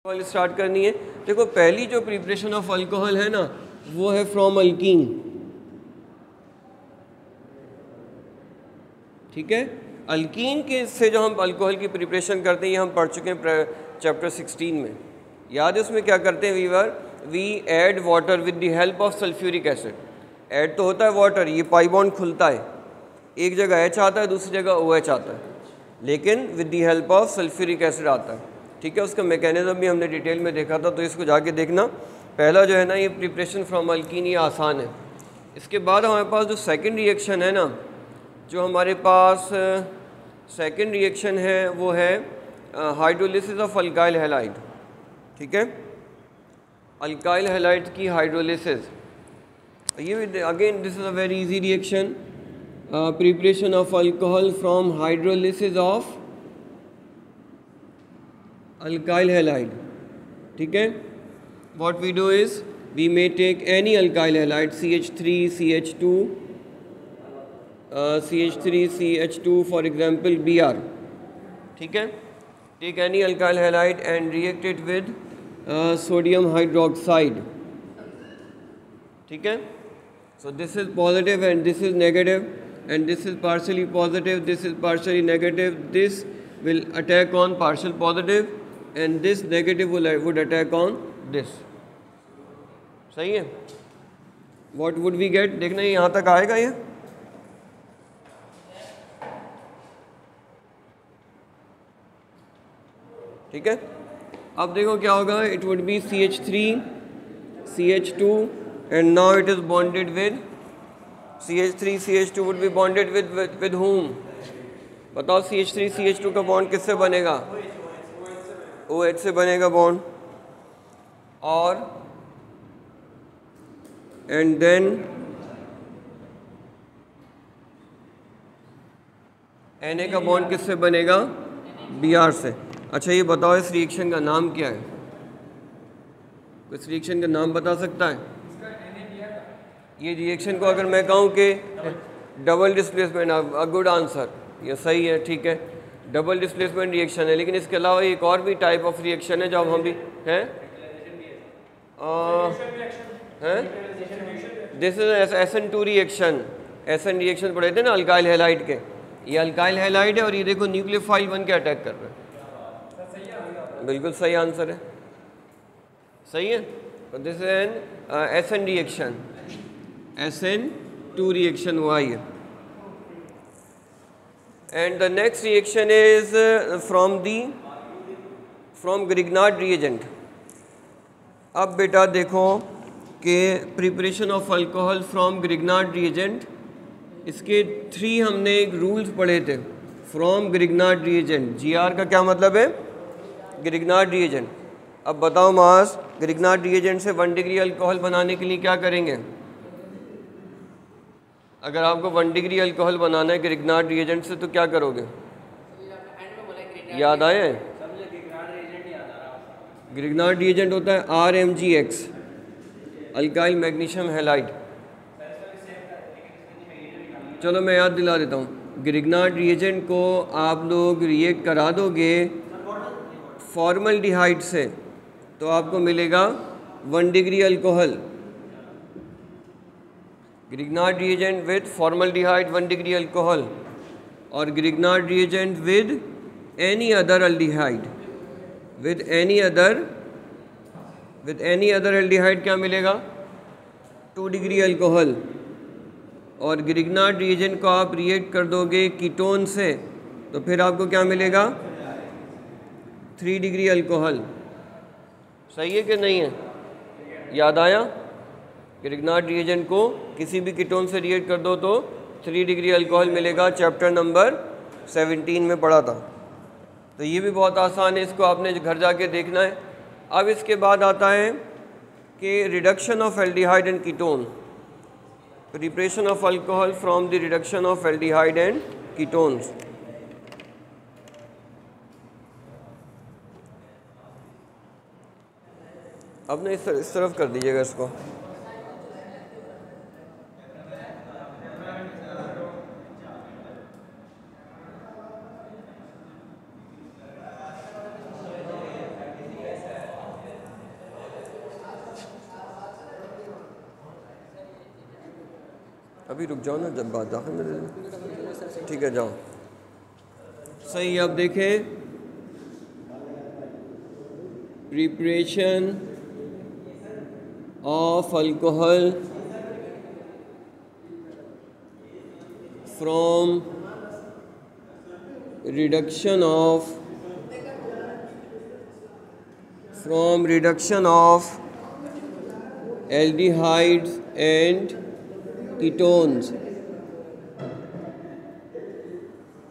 Alcohol start करनी है। देखो पहली जो प्रिपरेशन ऑफ अल्कोहल है ना वो है फ्रॉम अल्कीन। ठीक है, अल्कीन के से जो हम अल्कोहल की प्रिपरेशन करते हैं ये हम पढ़ चुके हैं चैप्टर 16 में। याद है उसमें क्या करते हैं? We add water with the help of sulphuric acid. Add तो होता है वाटर, ये पाई बॉन्ड खुलता है, एक जगह एच आता है दूसरी जगह ओ एच आता है, लेकिन with the help of sulphuric acid आता है। ठीक है, उसका मैकेनिज्म भी हमने डिटेल में देखा था, तो इसको जाके देखना। पहला जो है ना ये प्रिपरेशन फ्रॉम अल्कीन, ये आसान है। इसके बाद हमारे पास जो सेकंड रिएक्शन है ना, जो हमारे पास सेकंड रिएक्शन है वो है हाइड्रोलिसिस ऑफ अल्काइल हैलाइड। ठीक है, अल्काइल हैलाइड की हाइड्रोलिसिस, ये again this is a very easy reaction. Preparation of alcohol from hydrolysis of alkyl halide. ठीक है, what we do is we may take any alkyl halide, CH3, CH2, CH3, CH2 for example Br. ठीक है, take any alkyl halide and react it with sodium hydroxide. ठीक है, so this is positive and this is negative, and this is partially positive, this is partially negative, this will attack on partial positive and this negative would attack on this. सही है, what would we get? देखना यहाँ तक आएगा ये। ठीक है, अब देखो क्या होगा, it would be CH3 CH2 and now it is bonded with CH3 CH2 would be bonded with whom? बताओ, CH3 CH2 का बॉन्ड किससे बनेगा? OH से बनेगा बॉन्ड, और एंड देन Na का बॉन्ड किससे बनेगा? Br से। अच्छा ये बताओ इस रिएक्शन का नाम क्या है? इस रिएक्शन का नाम बता सकता है? ये रिएक्शन को अगर मैं कहूँ कि double displacement, a good answer, ये सही है। ठीक है, डबल डिस्प्लेसमेंट रिएक्शन है, लेकिन इसके अलावा एक और भी टाइप ऑफ रिएक्शन है जो हम भी हैं, this is SN2 reaction. SN reaction पढ़े थे ना अल्काइल हैलाइड के, ये अल्काइल हैलाइड है और ये देखो न्यूक्लियोफाइल बन के अटैक कर रहा है। बिल्कुल सही आंसर है, सही है। तो this is an SN reaction, SN2 reaction हुआ ये। And the next reaction is from Grignard reagent. अब बेटा देखो कि preparation of alcohol from Grignard reagent, इसके 3 हमने एक रूल्स पढ़े थे। फ्रॉम ग्रिग्नार्ड रिएजेंट, GR का क्या मतलब है? Grignard reagent. अब बताओ मास, ग्रिग्नार्ड रिएजेंट से 1 डिग्री अल्कोहल बनाने के लिए क्या करेंगे? अगर आपको 1 डिग्री अल्कोहल बनाना है ग्रिग्नार्ड रिएजेंट से तो क्या करोगे? याद आया है? ग्रिग्नार्ड रिएजेंट होता है RMgX, अल्काइल मैग्नीशियम हैलाइड। चलो मैं याद दिला देता हूँ, ग्रिग्नार्ड रिएजेंट को आप लोग रिएक्ट करा दोगे फॉर्मल्डिहाइड से तो आपको मिलेगा 1 degree alcohol. Grignard reagent with formaldehyde 1 degree alcohol, और Grignard reagent with any other aldehyde, with any other aldehyde क्या मिलेगा? 2 डिग्री अल्कोहल। और ग्रिग्नार्ड रिएजेंट को आप रिएक्ट कर दोगे कीटोन से तो फिर आपको क्या मिलेगा? 3 डिग्री अल्कोहल। सही है कि नहीं है? याद आया? ग्रिग्नार्ड रिएजेंट को किसी भी कीटोन से रिएक्ट कर दो तो 3 डिग्री अल्कोहल मिलेगा, चैप्टर नंबर 17 में पढ़ा था। तो ये भी बहुत आसान है, इसको आपने घर जाके देखना है। अब इसके बाद आता है कि reduction of aldehyde and ketone, preparation of alcohol from the reduction of aldehyde and ketones. अब ना इस तरफ कर दीजिएगा इसको। अभी रुक जाओ ना, जब बात दाखिल में दे दो। ठीक है जाओ। सही, अब देखें preparation of alcohol from reduction of aldehydes and ketones।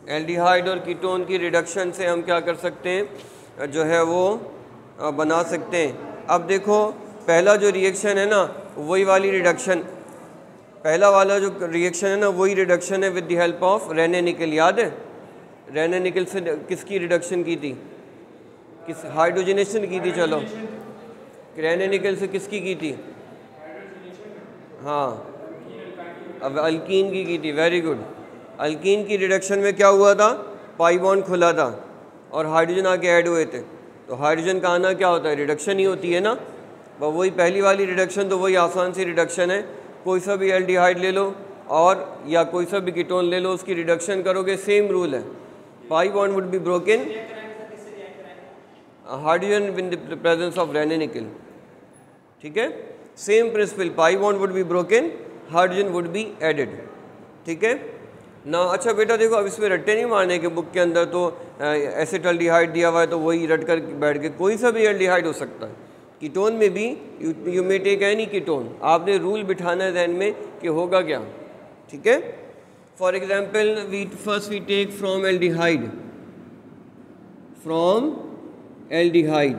Aldehyde और कीटोन की रिडक्शन से हम क्या कर सकते हैं, जो है वो बना सकते हैं। अब देखो पहला जो रिएक्शन है ना वही वाली रिडक्शन, पहला वाला जो रिएक्शन है ना वही रिडक्शन है with the help of Raney nickel. याद है रेने निकल से किसकी रिडक्शन की थी, किस हाइड्रोजनेशन की थी। चलो रेने निकल से किसकी की थी, हाँ अब अल्कीन की थी। Very good. अल्कीन की रिडक्शन में क्या हुआ था, पाई बॉन्ड खुला था और हाइड्रोजन आके ऐड हुए थे। तो हाइड्रोजन का आना क्या होता है, रिडक्शन ही होती है ना। वही पहली वाली रिडक्शन तो वही आसान सी रिडक्शन है। कोई सा भी एल्डिहाइड ले लो और या कोई सा भी कीटोन ले लो, उसकी रिडक्शन करोगे, सेम रूल है। Pi bond would be broken, hydrogen with the presence of Raney nickel. ठीक है, same principle, pi bond would be broken, hydrogen would be added. ठीक है ना। अच्छा बेटा देखो, अब इसमें रट्टे नहीं मारने के, बुक के अंदर तो एसिटल्डिहाइड दिया हुआ है तो वही रट कर बैठ के कोई सा भी एल्डिहाइड हो सकता है। कीटोन में भी you may take any ketone, आपने रूल बिठाना है ध्यान में कि होगा क्या। ठीक है, for example first we take from aldehyde, from aldehyde.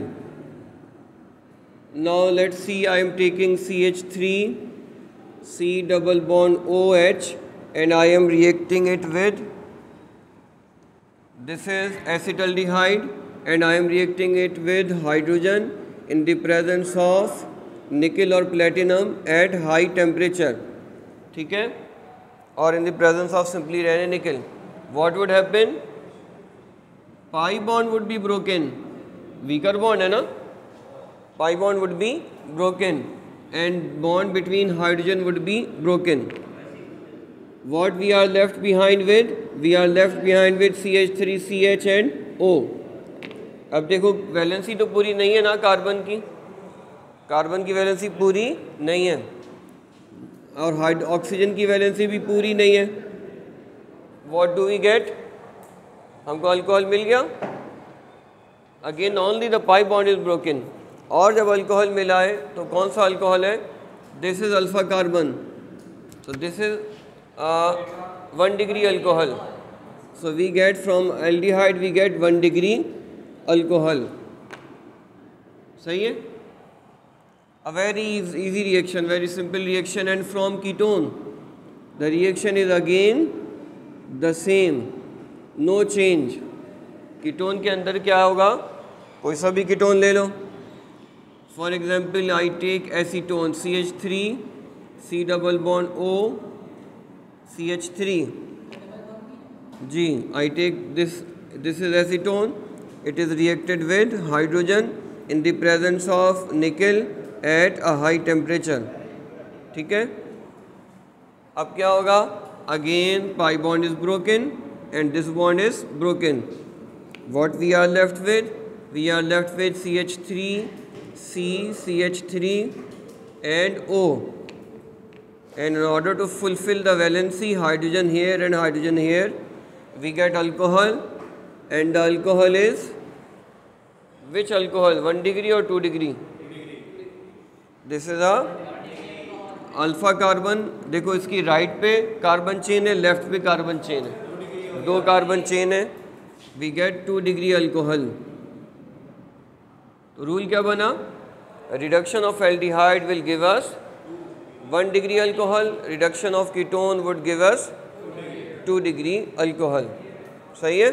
Now let's see, I am taking CH3 C double bond OH and I am reacting it with, this is acetaldehyde and I am reacting it with hydrogen in the presence of nickel or platinum at high temperature। ठीक है, और in the presence of simply Raney nickel, what would happen, pi bond would be broken, weaker bond है ना, pi bond would be broken and bond between hydrogen would be broken। What we are left behind with, we are left behind with CH3 CH and O। अब देखो valency तो पूरी नहीं है ना carbon की, कार्बन की वैलेंसी पूरी नहीं है और ऑक्सीजन की वैलेंसी भी पूरी नहीं है। What do we get, हमको अल्कोहल मिल गया। Again only the pi bond is broken. और जब अल्कोहल मिला है तो कौन सा अल्कोहल है, this is alpha carbon, so this is 1 degree alcohol, so we get from aldehyde we get 1 degree alcohol। सही है, a very easy reaction, very simple reaction। and from ketone the reaction is again the same, no change। Ketone के अंदर क्या होगा, कोई सा भी ketone ले लो, for example I take acetone CH3 C double bond O CH3 जी, I take this is acetone, it is reacted with hydrogen in the presence of nickel at a high temperature। ठीक है, अब क्या होगा, again pi bond is broken and this bond is broken। what we are left with, we are left with CH3 C CH3 and O, and in order to fulfill the valency, hydrogen here and hydrogen here, we get alcohol, and the alcohol is which alcohol, 1 degree or 2 degree? This is a alpha carbon. देखो इसकी right पे carbon chain है, left पे carbon chain है, 2 carbon chain है, we get 2 degree alcohol. तो rule क्या बना, reduction of aldehyde will give us 1 degree alcohol, reduction of ketone would give us 2 degree alcohol. सही है,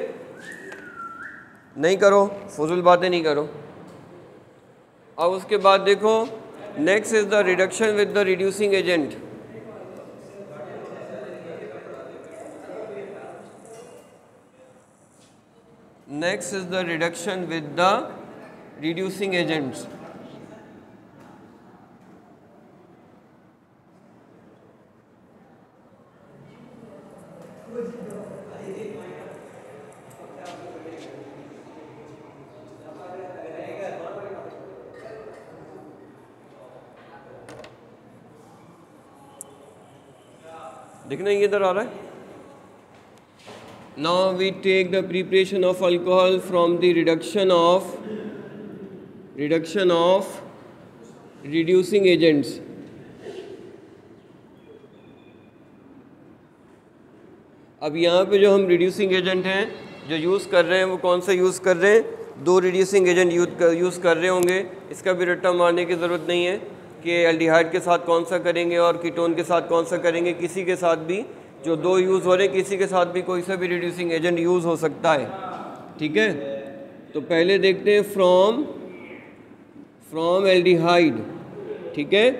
नहीं करो फजूल बातें नहीं करो। अब उसके बाद देखो next is the reduction with the reducing agent. Next is the reduction with the reducing agents। देखना ये इधर आ रहा है। Now we take the preparation of alcohol from the reduction of reducing agents. अब यहाँ पे जो हम रिड्यूसिंग एजेंट हैं जो यूज़ कर रहे हैं वो कौन सा यूज़ कर रहे हैं? 2 रिड्यूसिंग एजेंट यूज़ कर रहे होंगे। इसका भी रट्टा मारने की ज़रूरत नहीं है कि एल्डिहाइड के साथ कौन सा करेंगे और कीटोन के साथ कौन सा करेंगे। किसी के साथ भी जो 2 यूज़ हो रहे हैं, किसी के साथ भी कोई सा भी रिड्यूसिंग एजेंट यूज़ हो सकता है। ठीक है, तो पहले देखते हैं फ्रॉम एल्डिहाइड। ठीक है,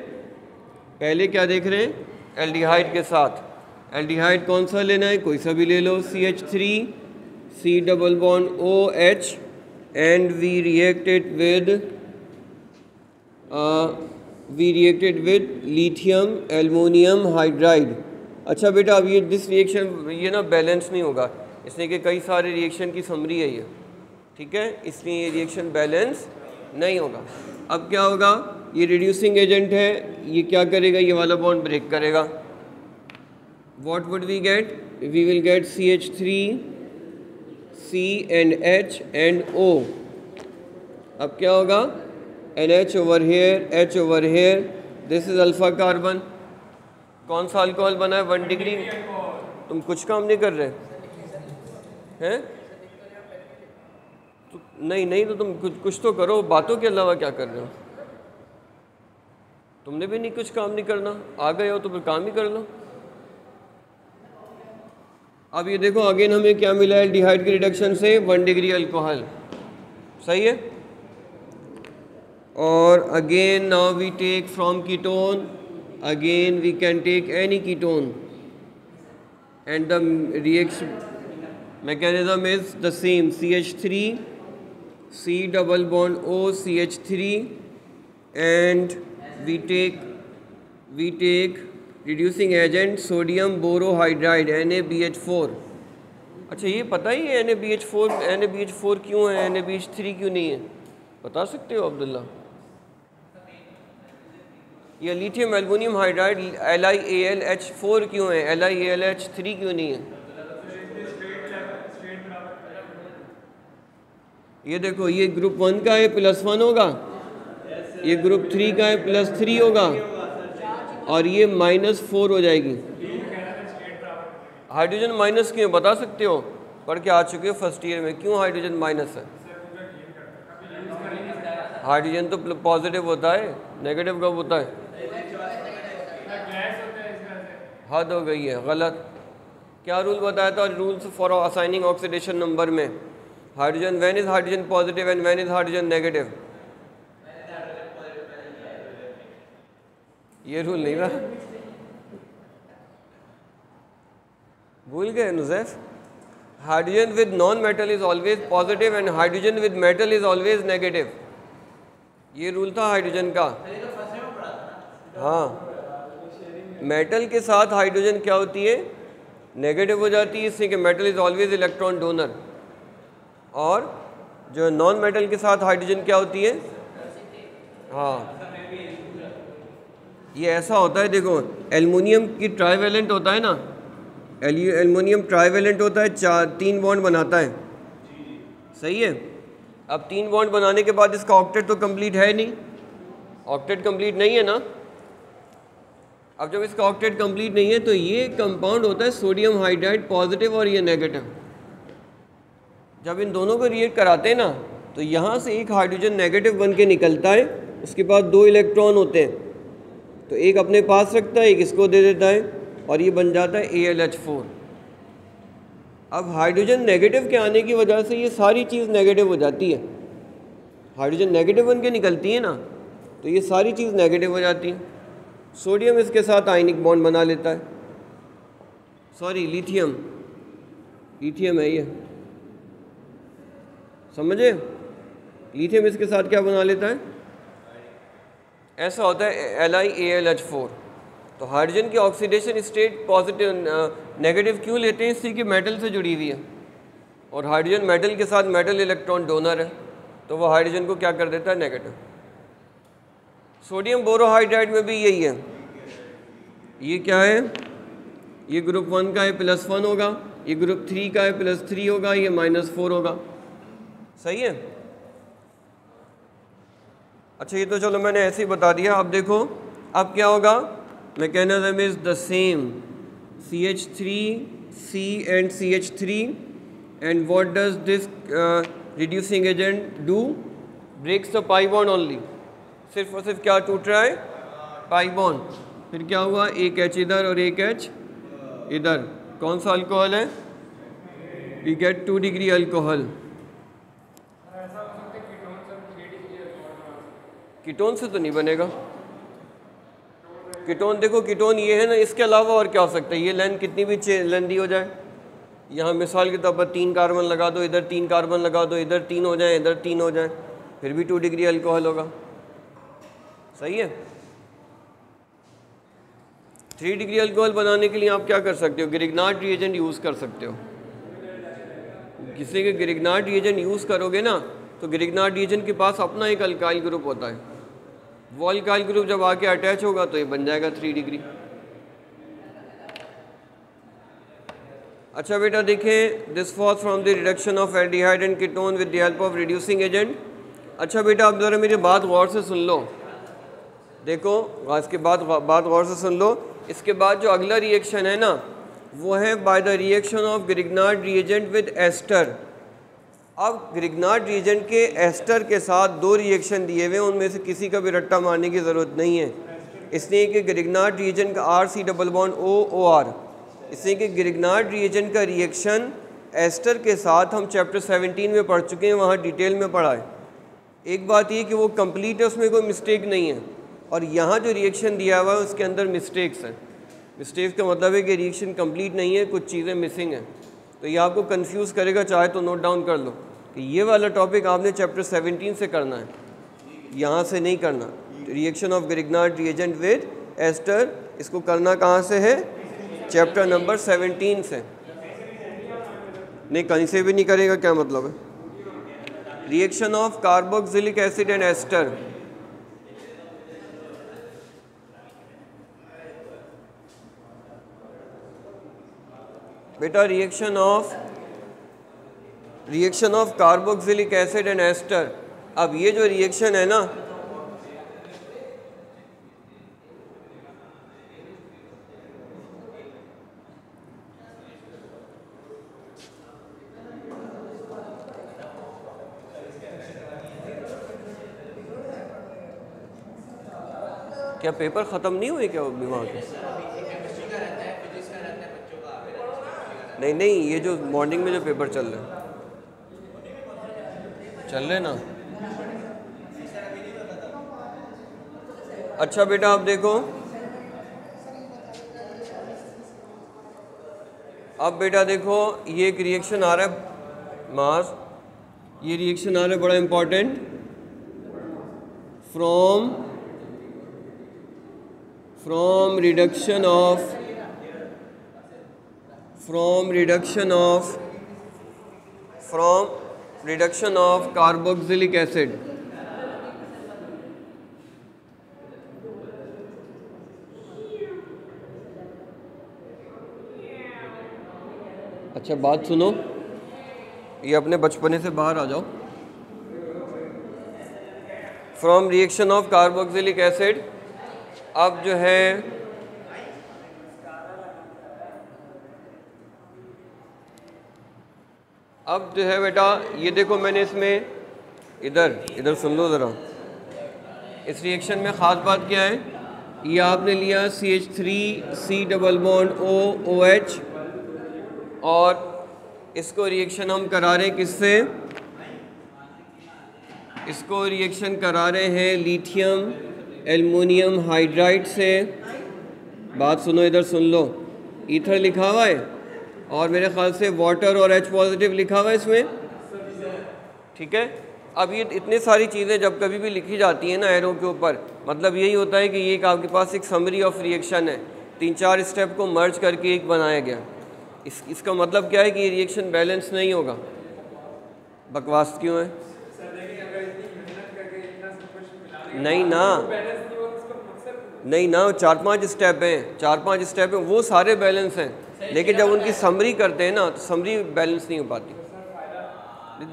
पहले क्या देख रहे हैं? एल्डिहाइड के साथ। एल्डिहाइड कौन सा लेना है? कोई सा भी ले लो। CH3 C double bond OH and we reacted with lithium aluminium hydride. अच्छा बेटा, अब ये दिस रिएक्शन ये ना बैलेंस नहीं होगा, इसलिए कि कई सारे रिएक्शन की समरी है ये। ठीक है, इसलिए ये रिएक्शन बैलेंस नहीं होगा। अब क्या होगा? ये रिड्यूसिंग एजेंट है, ये क्या करेगा? ये वाला बॉन्ड ब्रेक करेगा। What would we get? We will get CH3 C and H and O. अब क्या होगा? NH over here, H over here. This is alpha carbon. कौन सा अल्कोहल बना है? 1 डिग्री। तुम कुछ काम नहीं कर रहे हैं? तो नहीं तो तुम कुछ तो करो, बातों के अलावा क्या कर रहे हो? तुमने भी नहीं कुछ काम नहीं करना, आ गए हो तो फिर काम ही कर लो। अब ये देखो अगेन हमें क्या मिला है? एल्डिहाइड के रिडक्शन से 1 डिग्री अल्कोहल। सही है। और again now we take from ketone, again we can take any ketone and the reaction mechanism is the same. CH3 C double bond O CH3 and we take reducing agent sodium borohydride NaBH4। अच्छा, ये पता ही है NaBH4 क्यों है, NaBH3 क्यों नहीं है? बता सकते हो अब्दुल्ला? ये लिथियम एल्युमिनियम हाइड्राइड LiAlH4 क्यों है, LiAlH3 क्यों नहीं है? ये देखो, ये ग्रुप 1 का है +1 होगा, ये ग्रुप 3 का है +3 होगा और ये -4 हो जाएगी। हाइड्रोजन माइनस क्यों बता सकते हो? पढ़ के आ चुके हो फर्स्ट ईयर में। क्यों हाइड्रोजन माइनस है? हाइड्रोजन तो पॉजिटिव होता है, नेगेटिव कब होता है? हद हो गई है, गलत। क्या रूल बताया था? Rules for assigning oxidation number में। Hydrogen, when is hydrogen positive and when is hydrogen negative? ये रूल नहीं रहा, भूल गए Nuzaif? Hydrogen with non metal is always positive and hydrogen with metal is always negative. ये rule था hydrogen का। हाँ, मेटल के साथ हाइड्रोजन क्या होती है? नेगेटिव हो जाती है, इसलिए कि metal is always electron donor. और जो नॉन मेटल के साथ हाइड्रोजन क्या होती है? हाँ, ये ऐसा होता है। देखो, एल्युमिनियम की ट्राइवेलेंट होता है ना, एल्युमिनियम ट्राइवेलेंट होता है, 3 बॉन्ड बनाता है। सही है। अब 3 बॉन्ड बनाने के बाद इसका ऑक्टेट तो कंप्लीट है नहीं, ऑक्टेट कंप्लीट नहीं है ना। अब जब इसका ऑक्टेट कंप्लीट नहीं है तो ये कंपाउंड होता है सोडियम हाइड्राइड पॉजिटिव और ये नेगेटिव। जब इन दोनों को रिएक्ट कराते हैं ना तो यहाँ से एक हाइड्रोजन नेगेटिव बन के निकलता है, उसके बाद 2 इलेक्ट्रॉन होते हैं, तो एक अपने पास रखता है, एक इसको दे देता है और ये बन जाता है AlH4। अब हाइड्रोजन नेगेटिव के आने की वजह से ये सारी चीज़ नेगेटिव हो जाती है। हाइड्रोजन नेगेटिव बन के निकलती है ना तो ये सारी चीज़ नेगेटिव हो जाती है। सोडियम इसके साथ आयनिक बॉन्ड बना लेता है, सॉरी लिथियम है ये, समझे? लिथियम इसके साथ क्या बना लेता है? ऐसा होता है LiAlH4। तो हाइड्रोजन की ऑक्सीडेशन स्टेट पॉजिटिव नेगेटिव क्यों लेते हैं? इसलिए कि मेटल से जुड़ी हुई है और हाइड्रोजन मेटल के साथ मेटल इलेक्ट्रॉन डोनर है, तो वो हाइड्रोजन को क्या कर देता है? नेगेटिव। सोडियम बोरोहाइड्राइड में भी यही है। ये क्या है? ये ग्रुप 1 का है +1 होगा, ये ग्रुप 3 का है +3 होगा, ये -4 होगा। सही है। अच्छा ये तो चलो मैंने ऐसे ही बता दिया। अब देखो अब क्या होगा, mechanism is the same, CH3 and CH3 and what does this reducing agent do? Breaks the pi bond only। सिर्फ और सिर्फ क्या टूट रहा है, पाई बॉन्ड। फिर क्या हुआ, एक H इधर और एक H इधर। कौन सा अल्कोहल है, we get 2 degree alcohol. Ketone से तो नहीं बनेगा। कीटोन देखो, कीटोन ये है ना, इसके अलावा और क्या हो सकता है। ये लेंथ कितनी भी लेंथी हो जाए, यहाँ मिसाल के तौर पर 3 कार्बन लगा दो, इधर 3 कार्बन लगा दो, इधर 3 हो जाए, इधर 3 हो जाए, फिर भी 2 डिग्री अल्कोहल होगा। सही है। 3 डिग्री अल्कोहल बनाने के लिए आप क्या कर सकते हो, ग्रिग्नार्ड रिएजेंट यूज़ कर सकते हो। किसी के ग्रिग्नार्ड रिएजेंट यूज़ करोगे ना, तो ग्रिग्नार्ड रिएजेंट के पास अपना एक अल्काइल ग्रुप होता है। वो अल्काइल ग्रुप जब आके अटैच होगा तो ये बन जाएगा 3 डिग्री। अच्छा बेटा देखें, this was from the reduction of aldehyde and ketone with the help of reducing agent. अच्छा बेटा अब ज़रा मेरी बात गौर से सुन लो। देखो इसके बाद बात गौर से सुन लो। इसके बाद जो अगला रिएक्शन है ना, वो है by the reaction of Grignard reagent with ester. अब ग्रिग्नार्ड रिएजेंट के एस्टर के साथ 2 रिएक्शन दिए हुए हैं, उनमें से किसी का भी रट्टा मारने की ज़रूरत नहीं है, इसलिए कि ग्रिग्नार्ड रिएजेंट का RC डबल बॉन्ड OR, इसलिए कि ग्रिग्नार्ड रिएजेंट का रिएक्शन एस्टर के साथ हम चैप्टर 17 में पढ़ चुके हैं, वहाँ डिटेल में पढ़ा है। एक बात ये कि वो कंप्लीट है, उसमें कोई मिस्टेक नहीं है, और यहाँ जो रिएक्शन दिया हुआ है उसके अंदर मिस्टेक्स हैं। मिस्टेक्स का मतलब है कि रिएक्शन कंप्लीट नहीं है, कुछ चीज़ें मिसिंग हैं। तो ये आपको कंफ्यूज करेगा, चाहे तो नोट डाउन कर लो कि ये वाला टॉपिक आपने चैप्टर 17 से करना है, यहाँ से नहीं करना। Reaction of Grignard reagent with ester, इसको करना कहाँ से है, चैप्टर नंबर 17 से। नहीं कहीं से भी नहीं करेगा, क्या मतलब है। Reaction of carboxylic acid and ester, बेटा reaction of carboxylic acid and ester. अब ये जो रिएक्शन है ना, क्या पेपर ख़त्म नहीं हुए क्या वहाँ के? नहीं, ये जो मॉर्निंग में जो पेपर चल रहे ना। अच्छा बेटा अब देखो, ये एक रिएक्शन आ रहा है मास, ये रिएक्शन आ रहा है बड़ा important, from reduction of carboxylic acid. अच्छा बात सुनो, ये अपने बचपने से बाहर आ जाओ। From reaction of carboxylic acid, अब जो है बेटा, ये देखो मैंने इसमें इधर सुन लो ज़रा। इस रिएक्शन में ख़ास बात क्या है, ये आपने लिया CH3C डबल बॉन्ड OH, और इसको रिएक्शन हम करा रहे हैं किससे, इसको रिएक्शन करा रहे हैं लिथियम एल्युमिनियम हाइड्राइड से। बात सुनो, इधर सुन लो, ईथर लिखा हुआ है और मेरे ख्याल से वाटर और H पॉजिटिव लिखा हुआ है इसमें, ठीक है। अब ये इतनी सारी चीज़ें जब कभी भी लिखी जाती हैं ना एरो के ऊपर, मतलब यही होता है कि ये एक आपके पास एक समरी ऑफ रिएक्शन है, 3-4 स्टेप को मर्ज करके एक बनाया गया। इसका मतलब क्या है कि ये रिएक्शन बैलेंस नहीं होगा। बकवास क्यों है? नहीं ना, 4-5 स्टेप हैं, वो सारे बैलेंस हैं। लेकिन जब उनकी समरी करते हैं ना तो समरी बैलेंस नहीं हो पाती।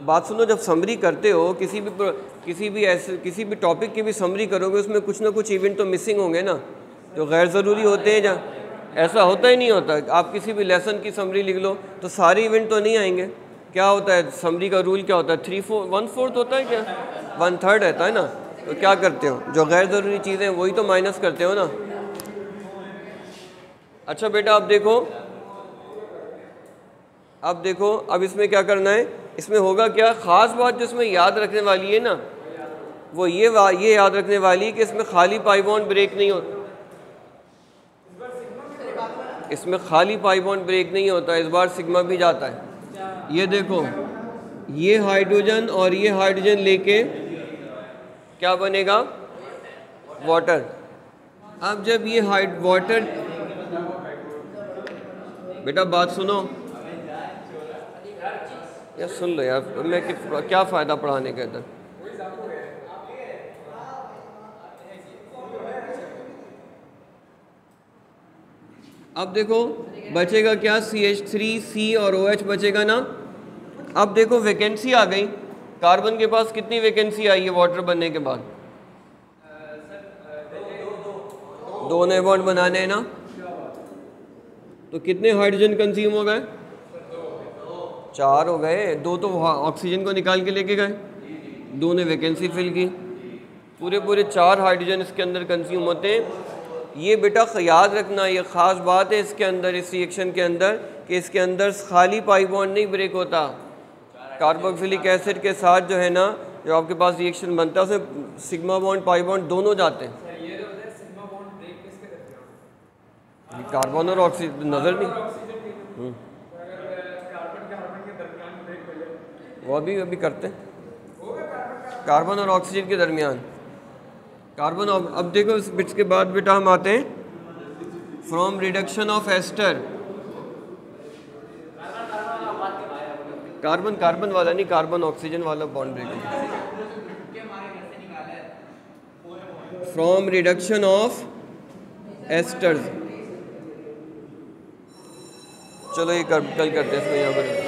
बात सुनो, जब समरी करते हो किसी भी टॉपिक की भी समरी करोगे, उसमें कुछ ना कुछ इवेंट तो मिसिंग होंगे ना, जो गैर ज़रूरी होते हैं। जहाँ ऐसा होता ही नहीं होता, आप किसी भी लेसन की समरी लिख लो तो सारे इवेंट तो नहीं आएंगे। क्या होता है समरी का रूल, क्या होता है 1/4 होता है, क्या 1/3 रहता है ना। तो क्या करते हो, जो गैर ज़रूरी चीज़ें वही तो माइनस करते हो ना। अच्छा बेटा अब देखो अब इसमें क्या करना है, इसमें होगा क्या, ख़ास बात जो इसमें याद रखने वाली है ना, वो ये याद रखने वाली कि इसमें खाली पाई बॉन्ड ब्रेक नहीं होता। इसमें खाली पाई बॉन्ड ब्रेक नहीं होता, इस बार सिग्मा भी जाता है। ये देखो, ये हाइड्रोजन और ये हाइड्रोजन लेके क्या बनेगा, वाटर। अब जब ये वाटर, बेटा बात सुनो यार, सुन लो यार, मैं क्या फ़ायदा पढ़ाने का इधर। अब देखो बचेगा क्या, CH3C और OH बचेगा ना। अब देखो वैकेंसी आ गई, कार्बन के पास कितनी वैकेंसी आई है वाटर बनने के बाद, 2 नए बॉन्ड बनाने हैं ना। तो कितने हाइड्रोजन कंज्यूम हो गए, 4 हो गए। 2 तो ऑक्सीजन को निकाल के लेके गए, 2 ने वैकेंसी फिल की, पूरे 4 हाइड्रोजन इसके अंदर कंज्यूम होते हैं। ये बेटा याद रखना, ये ख़ास बात है इसके अंदर, इस रिएक्शन के अंदर, कि इसके अंदर खाली पाई बॉन्ड नहीं ब्रेक होता। कार्बोक्सिलिक एसिड के साथ जो है ना, जो आपके पास रिएक्शन बनता है उसमें सिग्मा बॉन्ड पाई बॉन्ड दोनों जाते हैं। कार्बन और ऑक्सीजन नज़र नहीं, वो अभी करते हैं कार्बन और ऑक्सीजन के दरमियान। कार्बन, अब देखो इस बिट्स के बाद बेटा हम आते हैं from reduction of ester. Carbon वाला नहीं, कार्बन ऑक्सीजन वाला bond break. From reduction of esters, चलो ये कल करते हैं इसको यहाँ पर।